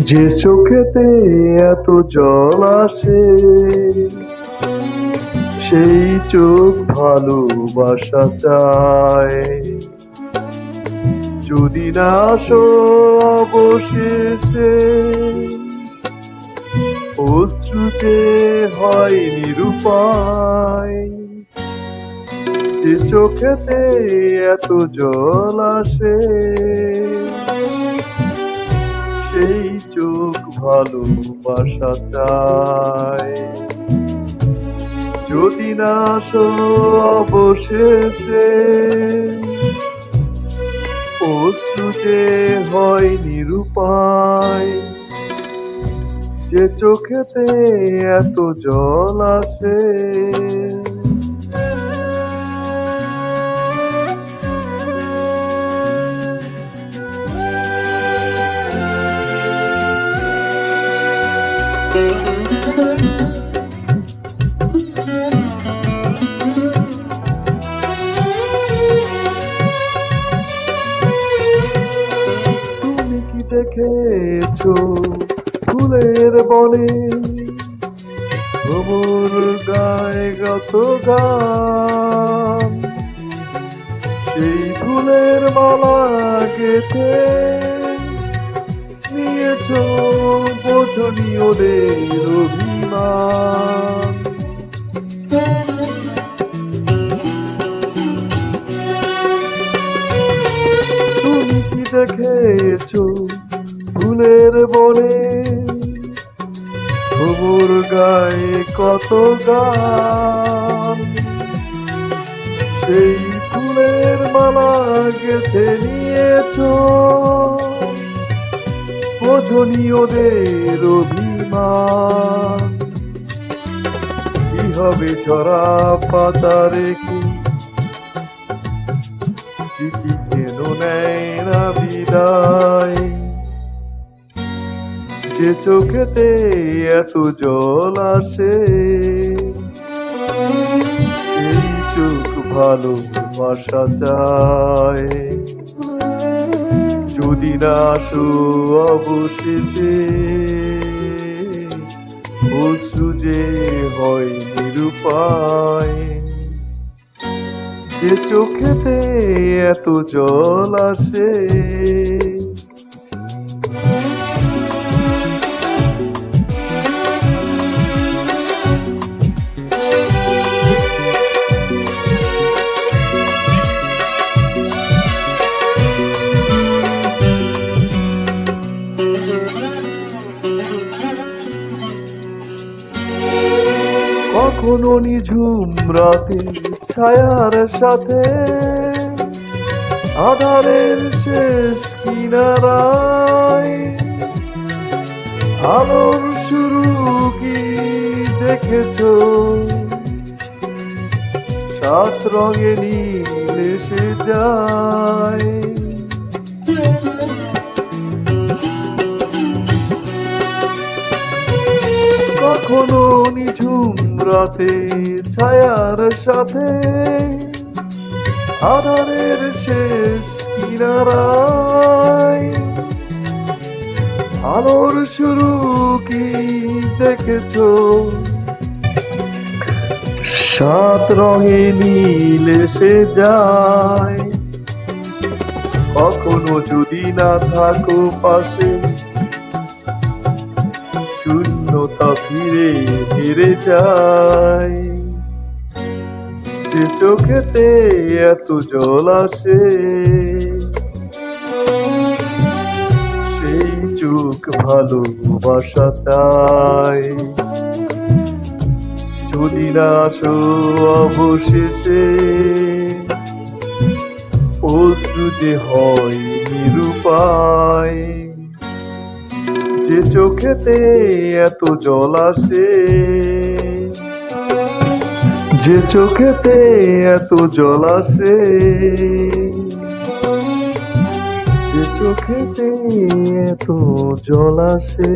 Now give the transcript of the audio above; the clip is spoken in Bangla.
যে চোখেতে এত জল আসে, সেই চোখ ভালোবাসা চায়। যদি না আসো অবশেষে, অশ্রু যে হয় নিরুপায়। যে চোখেতে এত জল আসে, সেই চোখ ভালোবাসা চায়। যদি না আসো অবশেষে, অশ্রু যে হয় নিরুপায়। যে চোখেতে এত জল আসে, তুমি কি দেখেছো ফুলের বনে ভ্রমর গায়ে গত গান? সেই ফুলের মালা গেঁথে নিয়েছো বোঝনি ওদের অভিমান। তুমি কি দেখেছো ফুলের বনে ভ্রমর গায়ে কত গান? সেই ফুলের মালা গেঁথে নিয়েছো বোঝনি ওদের অভিমান। কি হবে ঝরা পাতা রেখে, স্মৃতি কেন নেয় না বিদায়? যে চোখেতে এত জল আসে, সেই চোখ ভালোবাসা চায়। যদি না আসো অবশেষে, অশ্রু যে হয় নিরুপায়। যে চোখেতে এত জল আসে, কখনো নিঝুম রাতে ছায়ার সাথে, আধারের শেষ কিনারায় আলোর শুরু কি দেখেছো? সাত রঙে নীল এসে যায়। কখনো নিঝুম রাতে ছায়ার সাথে, আধারের শেষ কিনারায় আলোর শুরু কি দেখেছো? সাত রঙে নীল এসে যায়। কখনো যদি না থাকো পাশে, শূন্যতা ফিরে ফিরে যায়। যে চোখেতে এত জল আসে, সেই চোখ ভালোবাসা চায়। যদি না আসো অবশেষে, অশ্রু যে হয় নিরুপায়। যে চোখেতে এত জল আসে, যে চোখেতে এত জল আসে, যে চোখেতে এত জল আসে।